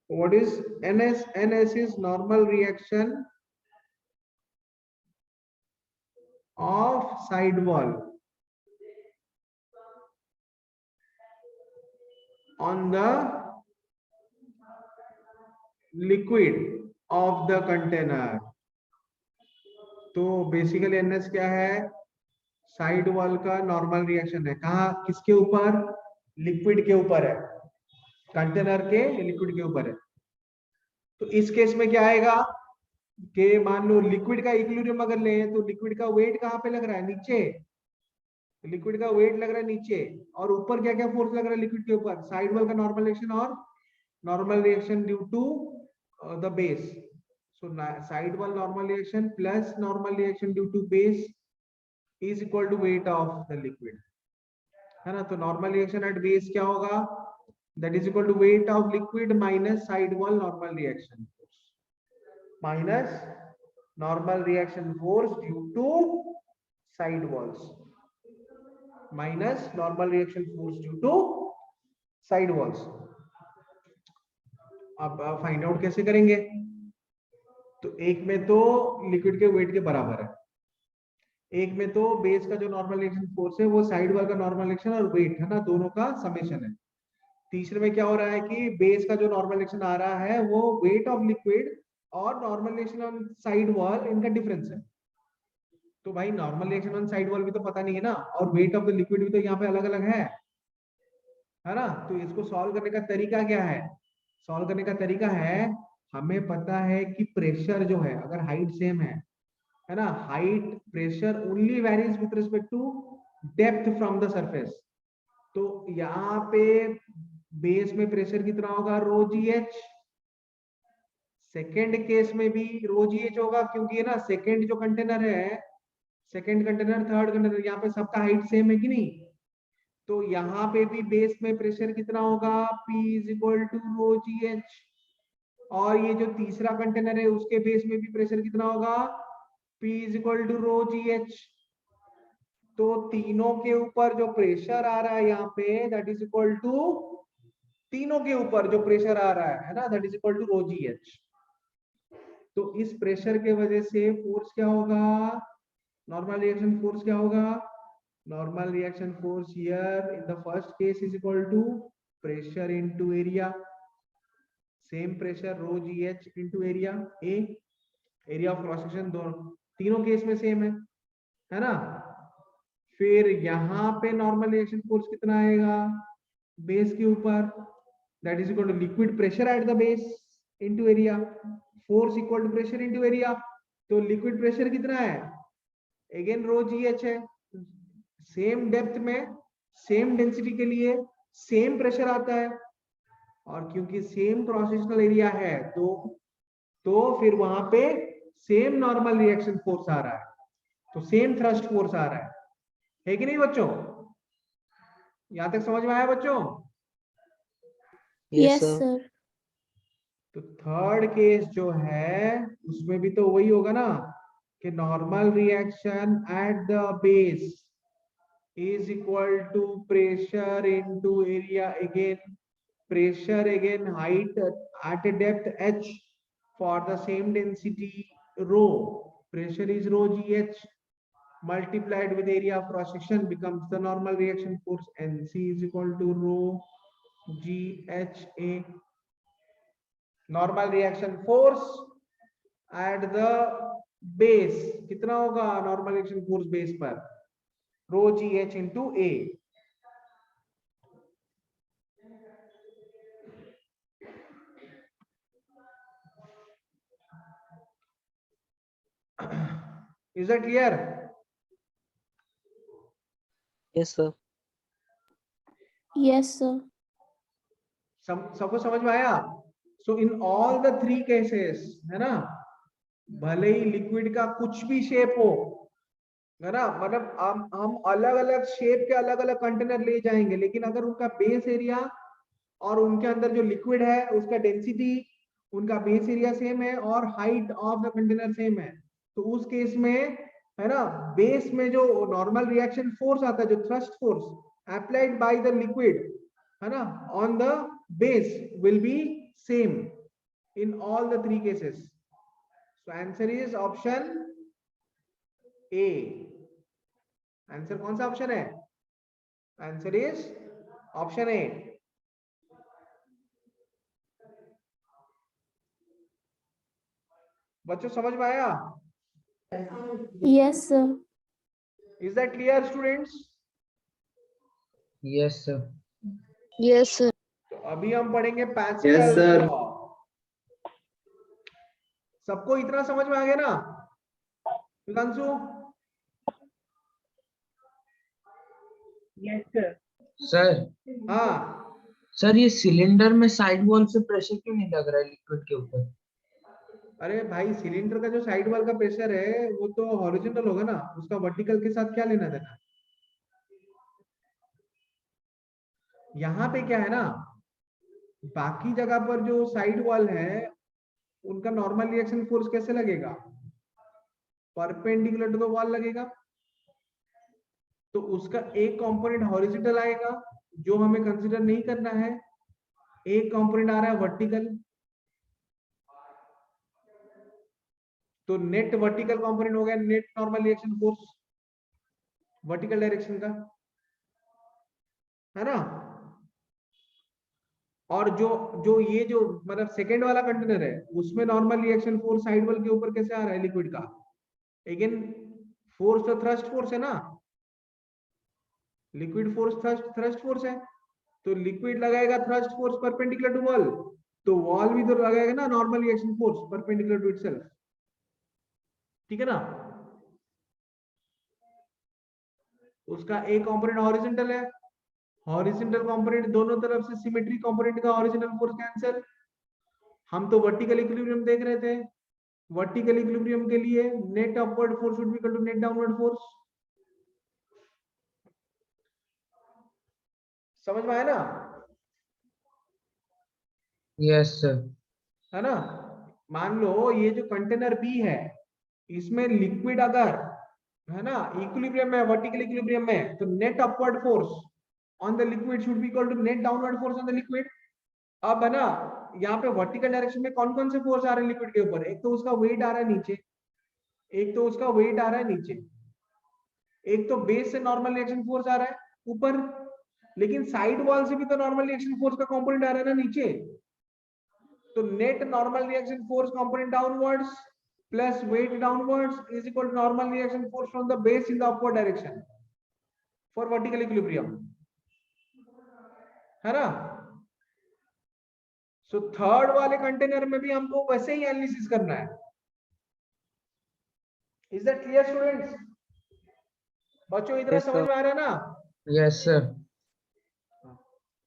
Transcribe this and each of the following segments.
What is NS? NS is normal reaction of side wall on the liquid of the container. तो basically NS क्या है? Side wall का normal reaction है. कहा? किसके ऊपर? लिक्विड के ऊपर है, कंटेनर के लिक्विड के ऊपर है. तो इस केस में क्या आएगा कि मान लो लिक्विड का इक्विलिब्रियम अगर लें तो लिक्विड का वेट कहाँ पे लग रहा है? नीचे. लिक्विड का वेट लग रहा है नीचे, और ऊपर क्या क्या फोर्स लग रहा है लिक्विड के ऊपर? साइड वॉल का नॉर्मल रिएक्शन और normal reaction due to the base. So side wall normal reaction plus normal reaction due to base is equal to weight of the liquid, है ना. तो नॉर्मल रिएक्शन एट बेस क्या होगा? That is equal to weight of liquid minus side wall normal reaction force minus normal reaction force due to side walls minus normal reaction force due to side walls. अब find out कैसे करेंगे? तो एक में तो liquid के wait के बराबर है, एक में तो बेस का जो नॉर्मल रिएक्शन फोर्स है वो साइड वॉल का नॉर्मल रिएक्शन और वेट है ना, दोनों का समेशन है. तीसरे में क्या हो रहा है कि बेस का जो नॉर्मल रिएक्शन आ रहा है वो वेट ऑफ लिक्विड और normal reaction on side wall इनका डिफरेंस है. तो भाई normal reaction on side wall भी तो पता नहीं है ना, और वेट ऑफ द लिक्विड भी तो यहाँ पे अलग अलग है ना. तो इसको सॉल्व करने का तरीका क्या है? सॉल्व करने का तरीका है, हमें पता है कि प्रेशर जो है अगर हाइट सेम है ना, height pressure only varies with respect to depth from the surface. तो यहाँ पे बेस में प्रेशर कितना होगा? Rho g h. Second case में भी रो जी एच होगा, क्योंकि है ना सेकेंड जो कंटेनर है, सेकेंड कंटेनर थर्ड कंटेनर, यहाँ पे सबका हाइट सेम है कि नहीं. तो यहाँ पे भी बेस में प्रेशर कितना होगा? P is equal to rho g h. और ये जो तीसरा कंटेनर है उसके बेस में भी प्रेशर कितना होगा? P is equal to rho g h. तो तीनों के ऊपर जो प्रेशर आ रहा है यहाँ पे दैट इज इक्वल टू, तीनों के ऊपर जो प्रेशर आ रहा है ना, that is equal to rho g h. तो इस प्रेशर के वजह से फोर्स क्या होगा? नॉर्मल रिएक्शन फोर्स क्या होगा? Normal reaction force here in the first case is equal to pressure into area. Same pressure rho g h into area A. Area of cross section दोनों तीनों case में same है ना. फिर यहाँ पे नॉर्मल रिएक्शन फोर्स कितना आएगा बेस के ऊपर? That is equal to liquid pressure at the base into area. Force equal to pressure into area. तो लिक्विड प्रेशर कितना है? अगेन रो जी एच है. सेम डेप्थ में सेम डेंसिटी के लिए सेम प्रेशर आता है, और क्योंकि सेम क्रॉस सेक्शनल एरिया है तो फिर वहां पे सेम नॉर्मल रिएक्शन फोर्स आ रहा है, तो सेम थ्रस्ट फोर्स आ रहा है कि नहीं बच्चों? यहां तक समझ में आया बच्चों? Yes sir. तो थर्ड केस जो है उसमें भी तो वही होगा ना कि normal reaction eight the base is equal to pressure into area. Again pressure, again height at a depth h for the same density rho. Pressure is rho gh multiplied with area of cross section becomes the normal reaction force, and c is equal to rho gha. normal reaction force at the base कितना होगा? normal reaction force base पर rho g h into A. Is it clear? Yes sir. Yes sir. सबको समझ में आया? So in all the three cases है ना, भले ही लिक्विड का कुछ भी शेप हो, है ना, मतलब हम अलग अलग शेप के अलग अलग कंटेनर ले जाएंगे, लेकिन अगर उनका बेस एरिया और उनके अंदर जो लिक्विड है उसका डेंसिटी, उनका बेस एरिया सेम है और height of the container same है, तो उस केस में है ना बेस में जो नॉर्मल रिएक्शन फोर्स आता है, जो thrust force applied by the liquid है ना on the base will be same. in all the three cases. So answer is option A. Answer कौन सा ऑप्शन है? Answer is option A. बच्चों समझ में आया? Yes, sir. Is that clear students? Yes, sir. Yes, sir. तो अभी हम पढ़ेंगे पैस्कल्स लॉ. सबको इतना समझ में आ गया ना? प्रियांशु? Yes sir. सर हाँ. सर ये सिलेंडर में साइड वॉल से प्रेशर क्यों नहीं लग रहा है लिक्विड के ऊपर? अरे भाई सिलेंडर का जो साइड वाल का प्रेशर है वो तो हॉरिजॉन्टल होगा ना, उसका वर्टिकल के साथ क्या लेना देना. यहाँ पे क्या है ना, बाकी जगह पर जो साइड वॉल है उनका नॉर्मल रिएक्शन फोर्स कैसे लगेगा? परपेंडिकुलर टू द वॉल लगेगा. तो उसका एक कंपोनेंट हॉरिजॉन्टल आएगा जो हमें कंसीडर नहीं करना है, एक कंपोनेंट आ रहा है वर्टिकल. तो नेट वर्टिकल कंपोनेंट हो गया net normal reaction force vertical direction का, है ना. और जो जो ये जो मतलब सेकेंड वाला कंटेनर है उसमें normal reaction force side wall के ऊपर कैसे आ रहा है लिक्विड का? अगेन फोर्स तो थ्रस्ट फोर्स है ना, लिक्विड फोर्स थ्रस्ट फोर्स है. तो लिक्विड लगाएगा thrust force perpendicular to wall, तो वॉल भी तो लगाएगा ना normal reaction force perpendicular to itself. ठीक है ना. उसका एक कंपोनेंट हॉरिजॉन्टल है, हॉरिजॉन्टल कंपोनेंट दोनों तरफ से सिमेट्री कंपोनेंट का हॉरिजॉन्टल फोर्स कैंसिल. हम तो वर्टिकल इक्विलिब्रियम देख रहे थे. वर्टिकल इक्विलिब्रियम के लिए net upward force would be equal to net downward force. समझ में आया ना? Yes sir. है ना. मान लो ये जो कंटेनर बी है इसमें लिक्विड अगर है ना इक्विलिब्रियम में वर्टिकल इक्विलिब्रियम में, तो net upward force on the liquid should be equal to net downward force on the liquid. अब है ना यहाँ पे वर्टिकल डायरेक्शन में कौन कौन से फोर्स आ रहे हैं लिक्विड के ऊपर? एक तो उसका वेट आ रहा है नीचे, एक तो उसका वेट आ रहा है नीचे, एक तो बेस से नॉर्मल रिएक्शन फोर्स आ रहा है ऊपर, लेकिन साइड वॉल से भी तो नॉर्मल रिएक्शन फोर्स का कंपोनेंट आ रहा है ना नीचे. तो net normal reaction force component downwards plus weight downwards is equal to normal reaction force from the base in the upward direction for vertical equilibrium, है ना. सो थर्ड वाले कंटेनर में भी हमको वैसे ही एनालिसिस करना है. Is that clear students? बच्चों इतना Yes, समझ sir. में आ रहा है ना? Yes sir.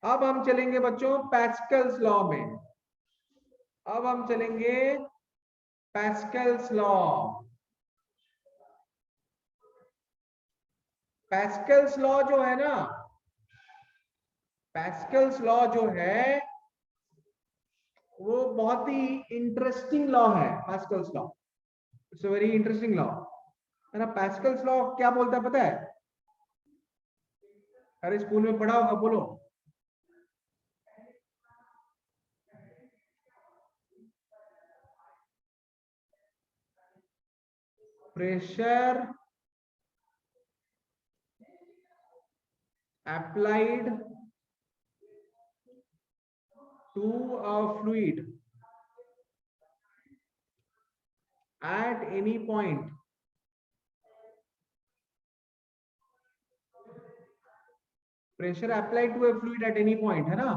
अब हम चलेंगे बच्चों पैस्कल्स लॉ में. अब हम चलेंगे पैस्कल्स लॉ. पैस्कल्स लॉ जो है ना, पैस्कल्स लॉ जो है वो बहुत ही इंटरेस्टिंग लॉ है. Pascals law it's a very interesting law, है ना. पैस्कल्स लॉ क्या बोलता है पता है? अरे स्कूल में पढ़ा होगा, बोलो. Pressure applied to a fluid at any point pressure applied to a fluid at any point, है ना.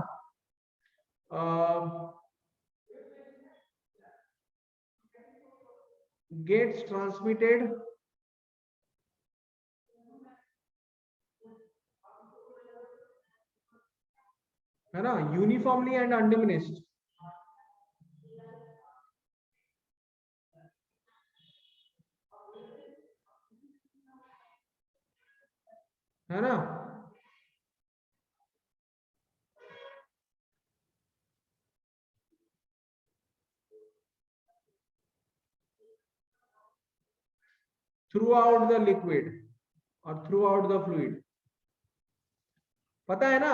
Gets transmitted है ना यूनिफॉर्मली एंड अनडिमिनिश्ड, है ना. थ्रू आउट द लिक्विड और थ्रू आउट द फ्लूइड, पता है ना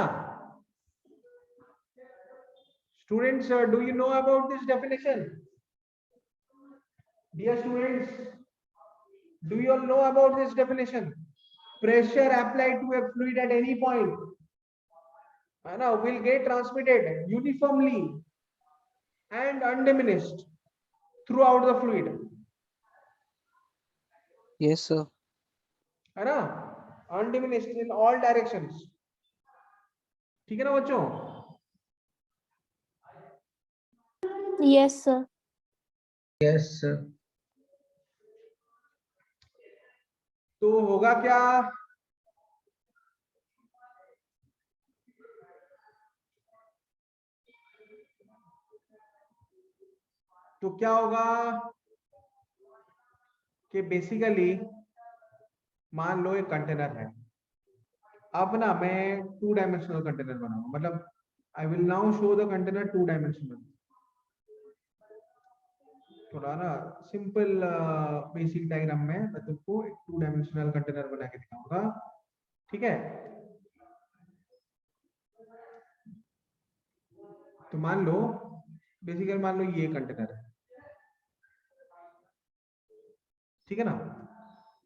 Students, do you know about this definition? Dear students, do you all know about this definition? Pressure applied to a fluid at any point will get transmitted uniformly and undiminished throughout the fluid. Yes, sir. है ना, undiminished in all directions. ठीक है ना बच्चों? Yes, sir. Yes, sir. तो होगा क्या? तो क्या होगा कि बेसिकली मान लो एक कंटेनर है. अब ना मैं 2 डायमेंशनल कंटेनर बनाऊंगा, मतलब I will now show the container 2 dimensional. थोड़ा ना सिंपल बेसिक डायग्राम में मैं तुमको एक 2 डायमेंशनल कंटेनर बना के दिखाऊंगा. ठीक है, तो मान लो बेसिकली मान लो ये कंटेनर है. ठीक है ना,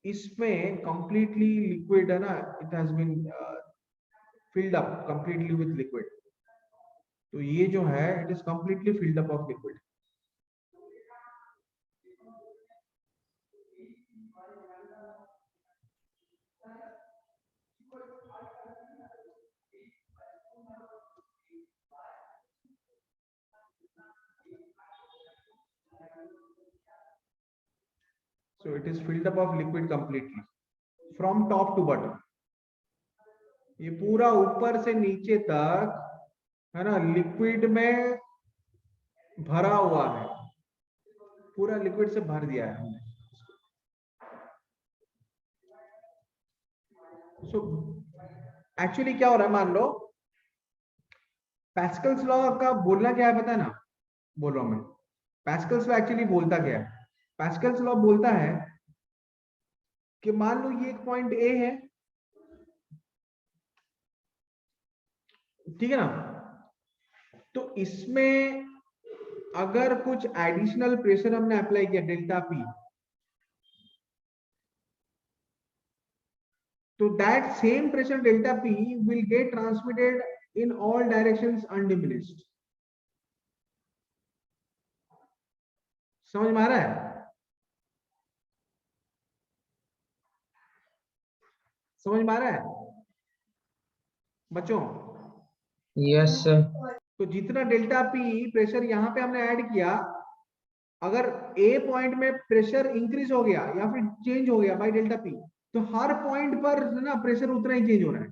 इसमें कंप्लीटली लिक्विड है ना, it has been filled up completely with liquid. तो ये जो है it is completely filled up of liquid. So it is filled up of liquid completely from top to bottom. ये पूरा ऊपर से नीचे तक है ना लिक्विड में भरा हुआ है, पूरा लिक्विड से भर दिया है हमने. So एक्चुअली क्या हो रहा है, मान लो पैस्कल्स लॉ का बोलना क्या है पता है ना, बोल रहा हूं मैं. पैस्कल्स लॉ एक्चुअली बोलता क्या है? पैस्कल्स लॉ बोलता है कि मान लो ये एक पॉइंट ए है, ठीक है ना, तो इसमें अगर कुछ एडिशनल प्रेशर हमने अप्लाई किया डेल्टा पी, तो that same pressure delta P will get transmitted in all directions undiminished. समझ में आ रहा है? समझ में आ रहा है बच्चों? Yes, sir. तो जितना डेल्टा पी प्रेशर यहाँ पे हमने ऐड किया, अगर ए पॉइंट में प्रेशर इंक्रीज हो गया या फिर चेंज हो गया बाय डेल्टा पी, तो हर पॉइंट पर ना प्रेशर उतना ही चेंज हो रहा है.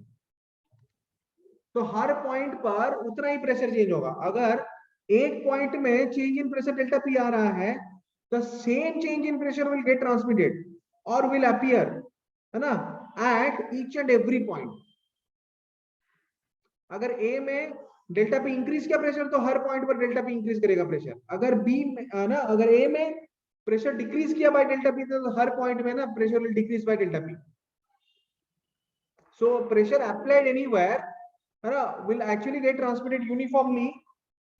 तो हर पॉइंट पर उतना ही प्रेशर चेंज होगा. अगर एक पॉइंट में change in pressure delta P आ रहा है, the same change in pressure will get transmitted और विल अपीयर, है ना, at each and every point. अगर ए में डेल्टा पी इंक्रीज किया प्रेशर, तो हर पॉइंट पर डेल्टा पी इंक्रीज करेगा प्रेशर. अगर बी में ना, अगर ए में प्रेशर डिक्रीज किया बाय डेल्टा पी, तो हर पॉइंट में ना pressure will decrease by delta P. So pressure applied anywhere है ना will actually get transmitted uniformly,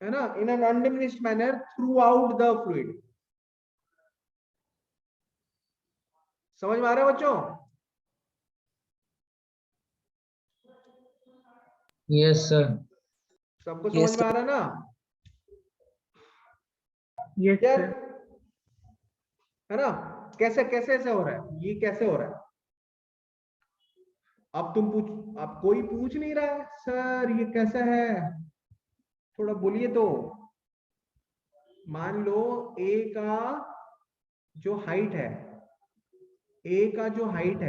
है ना, in an undiminished manner through out the fluid. समझ में आ रहा है बच्चों? Yes, sir. सबको Yes, समझ में आ रहा है ना? Yes, यार, sir. है ना, कैसे कैसे ऐसे हो रहा है, ये कैसे हो रहा है? अब तुम पूछ, अब कोई पूछ नहीं रहा है सर ये कैसा है, थोड़ा बोलिए तो. मान लो ए का जो हाइट है, ए का जो हाइट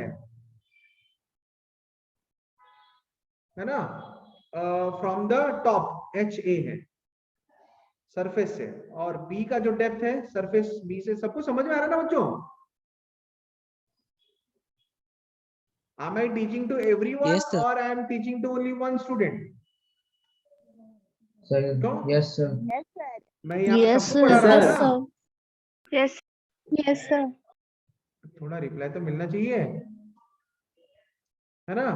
है ना, from the top H A है सरफेस से, और बी का जो डेप्थ है सरफेस बी से. सबको समझ में आ रहा है ना बच्चों? Am I teaching to everyone? Yes, sir. Or I am teaching to only one student? Sir. क्यों? Yes, sir. मैं यहाँ पे Yes, सबको sir. पढ़ा रहा हूँ Yes, ना. sir. Yes. Yes, sir. थोड़ा रिप्लाई तो मिलना चाहिए, है ना.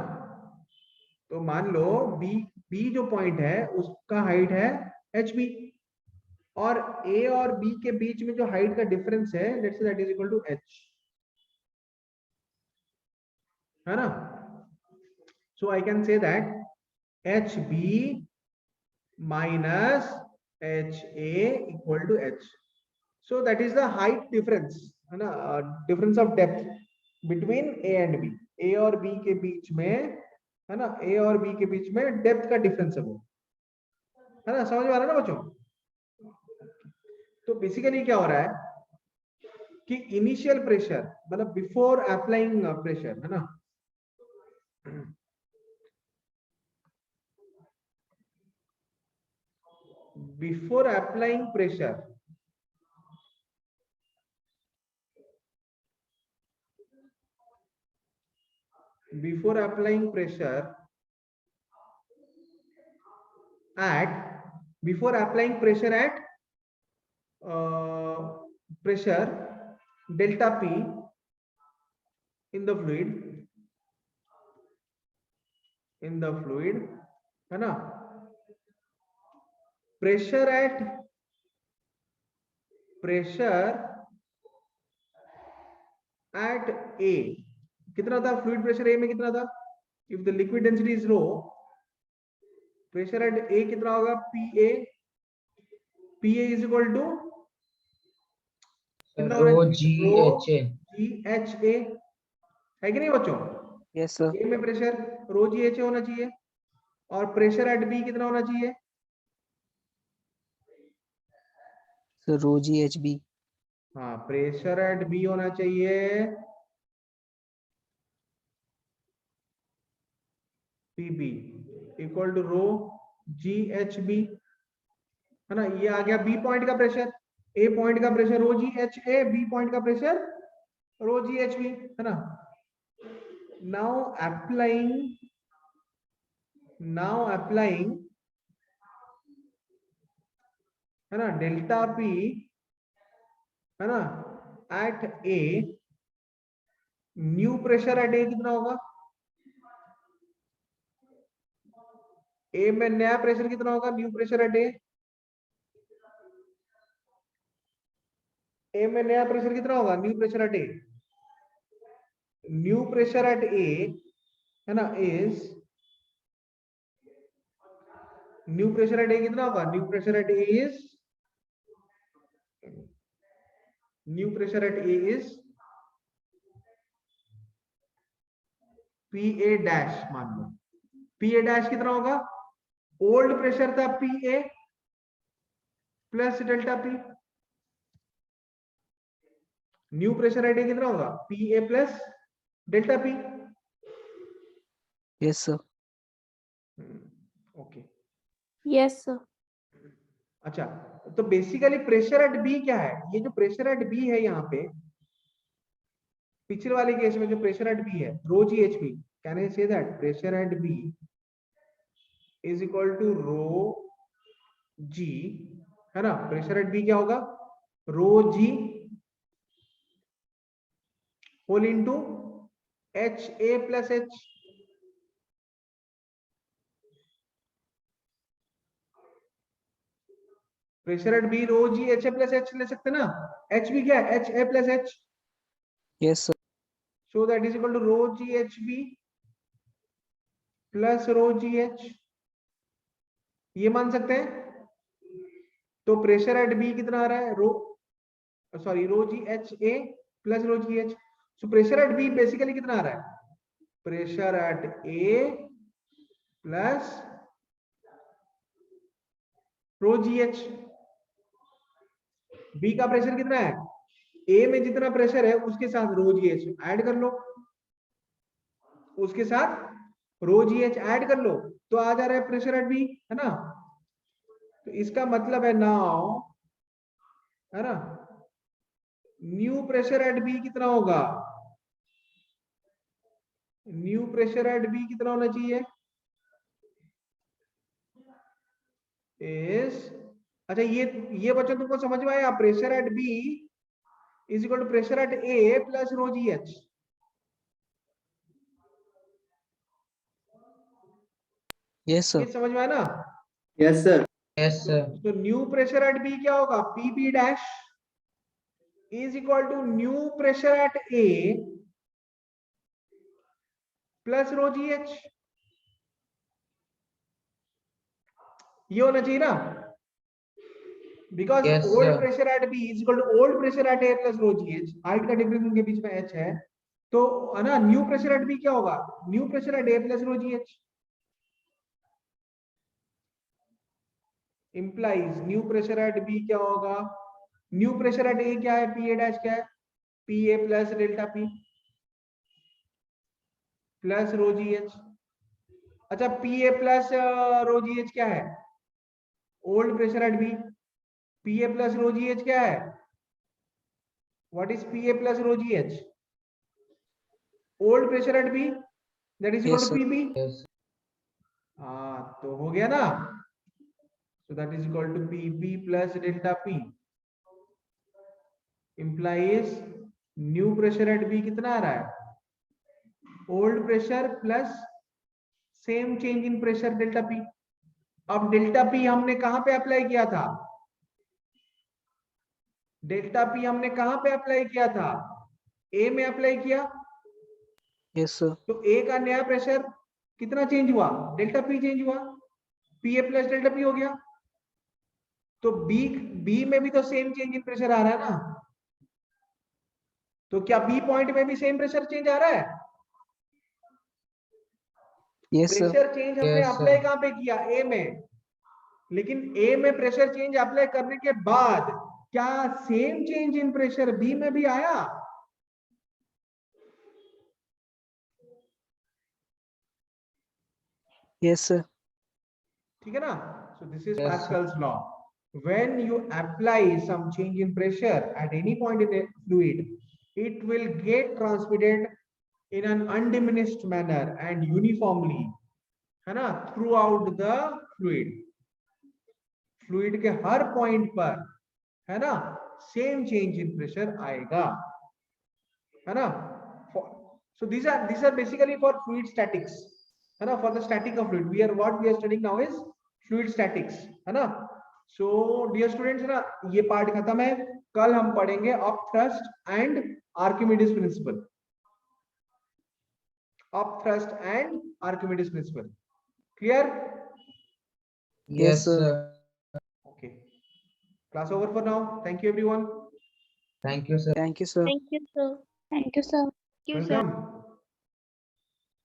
तो मान लो बी जो पॉइंट है उसका हाइट है एच बी, और ए और बी के बीच में जो हाइट का डिफरेंस है let's say that is equal to h, है ना। So I can say that h B minus h A equal to h, so that is the height difference, है ना, difference of depth between A and B, A और B के बीच में, है ना, ए और बी के बीच में डेप्थ का डिफरेंस है वो, है ना, समझ में आ रहा है ना बच्चों। तो बेसिकली क्या हो रहा है कि इनिशियल प्रेशर मतलब बिफोर अप्लाइंग प्रेशर, है ना, before applying pressure, before applying pressure at before applying pressure at pressure delta p in the fluid, है ना, pressure at A कितना था, फ्लूइड प्रेशर A में कितना था, if the liquid density is rho, pressure at A कितना होगा, PA is equal to कितना होना रो चाहिए, GHA, GHA, है कि नहीं बच्चों। Yes sir. A में प्रेशर रो GHA होना चाहिए, और प्रेशर एट B कितना होना चाहिए, sir rho g h B. हाँ, प्रेशर एट B होना चाहिए PB equal to rho GHB, है ना, ये आ गया B पॉइंट का प्रेशर, A पॉइंट का pressure rho GHA, B point का प्रेशर रो GHB, है ना। नाउ अप्लाइंग, है ना, डेल्टा P, है ना, at A, new pressure at A कितना होगा, A में नया प्रेशर कितना होगा, न्यू प्रेशर एट A में नया प्रेशर कितना होगा, new pressure at A, new pressure at A, है ना, is new pressure at A कितना होगा, new pressure at A is PA dash, मान लो PA डैश कितना होगा, ओल्ड प्रेशर था PA plus delta P, new pressure at A कितना होगा, PA plus delta P। Yes sir. Okay, Yes, sir. अच्छा, तो बेसिकली प्रेशर एट बी क्या है, ये जो प्रेशर एट बी है यहाँ पे, पिछले वाले केस में जो प्रेशर एट बी है rho g h B, can I say that pressure at B is equal to rho g, है ना, प्रेशर एट बी क्या होगा, rho g whole into h A plus h, pressure at B rho g h A plus h ले सकते ना, h B क्या है, h A plus h, yes sir. So that is equal to rho g h B plus rho g h, ये मान सकते हैं। तो प्रेशर एट बी कितना आ रहा है, rho g h A plus rho g h, so pressure at B basically कितना आ रहा है, pressure at A plus rho g h, B का प्रेशर कितना है, ए में जितना प्रेशर है उसके साथ रो जी एच ऐड कर लो, उसके साथ रो जी एच ऐड कर लो, तो आ जा रहा है प्रेशर एट बी, है ना। तो इसका मतलब है नाउ, है ना, न्यू प्रेशर एट बी कितना होगा, न्यू प्रेशर एट बी कितना होना चाहिए इज, अच्छा ये बच्चों तुमको समझ में आया, pressure at B is equal to pressure at A plus rho g h, yes ये सर। समझ में आया ना। Yes sir. Yes, sir. तो न्यू प्रेशर एट बी क्या होगा? PB dash is equal to new pressure at A plus rho g h. ये होना चाहिए ना, because Yes, old sir. Pressure at B is equal to old pressure at A plus rho g H. Height का difference उनके बीच में H है, तो है ना, न्यू प्रेशर एट बी क्या होगा? New pressure at A plus rho g h implies new pressure at B क्या होगा? न्यू प्रेशर एट ए क्या है? पी ए डैश क्या है? P A plus delta P plus rho g h. अच्छा, P A plus rho g h क्या है? Old pressure at B. P A plus rho g h क्या है? What is P A plus rho g h? Old pressure at B, that is equal Yes, to sir. PB. Yes. हाँ, तो हो गया ना, so that is equal to pb plus delta p implies new pressure at b कितना आ रहा है? Old pressure plus same change in pressure delta P. अब डेल्टा पी हमने कहां पे अप्लाई किया था? डेल्टा पी हमने कहां पे अप्लाई किया था? ए में अप्लाई किया। Yes, sir. तो ए का नया प्रेशर कितना चेंज हुआ? डेल्टा पी चेंज हुआ, P A plus delta P हो गया। तो बी में भी तो सेम चेंज इन प्रेशर आ रहा है ना, तो क्या बी पॉइंट में भी सेम प्रेशर चेंज आ रहा है? Yes, sir. प्रेशर चेंज हमने Yes, अप्लाई sir. कहां पे किया? ए में। लेकिन ए में प्रेशर चेंज अप्लाई करने के बाद क्या same change in pressure B में भी आया? Yes, sir. ठीक है ना? So this is Yes, sir. Pascal's law. when you apply some change in pressure at any point in a fluid, it will get transmitted in an undiminished manner and uniformly, है ना, throughout the fluid। Fluid के हर point पर, है ना, same change in pressure आएगा, है ना। सो these are basically for fluid statics, है ना, for the static of fluid। what we are studying now is fluid statics, है ना। सो डियर स्टूडेंट्स, ना ये पार्ट खत्म है। कल हम पढ़ेंगे up thrust and Archimedes principal. Up thrust and Archimedes principal, clear? Yes, sir. sir. Okay, class over for now. Thank you everyone. Thank you, sir. Thank you, sir. Thank you, sir. Thank you, sir. Welcome.